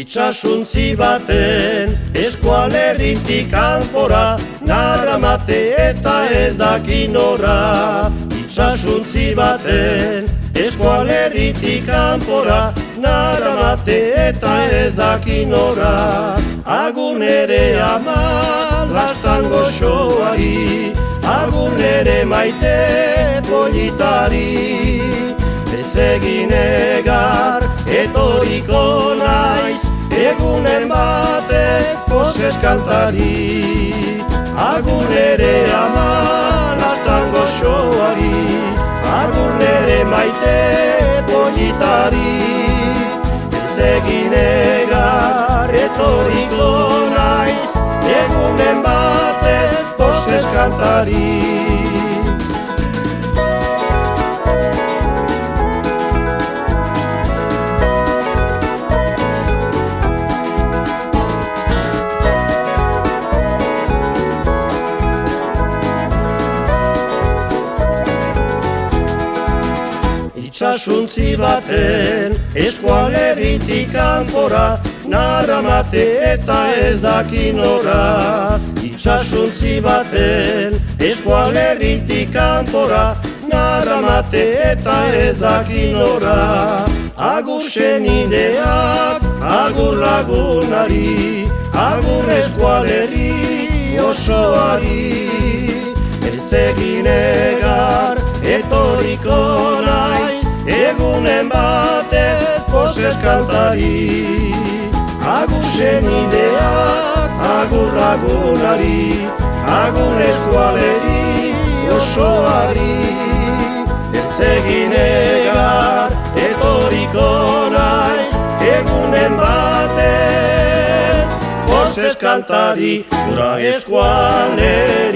Itsasuntzi baten eskualerritik kanpora, naramate eta ez dakinora. Itsasuntzi baten eskualerritik kanpora, naramate eta ez dakinora. Agur nere ama lastan goxoari, agur nere maite politari. Ez egin egar etoriko naiz, egunen batez poses kantari. Agur nere ama lastan goxoari, agur nere maite politari. Ez egin egar etoriko naiz, egunen batez poses kantari. Itsasuntzi baten eskualerritik kanpora, naramate eta ez dakinora. Itsasuntzi baten eskualerritik kanpora, naramate eta ez dakinora. Agur senideak, agur lagunari, agur eskualerri osoari. Ez egin egar etoriko naiz, egunen batez poses kantari. Agur senideak, agur lagunari, agur eskualeri osoari. Ez egin egar etoriko naiz, egunen batez poses kantari. Gura eskualeri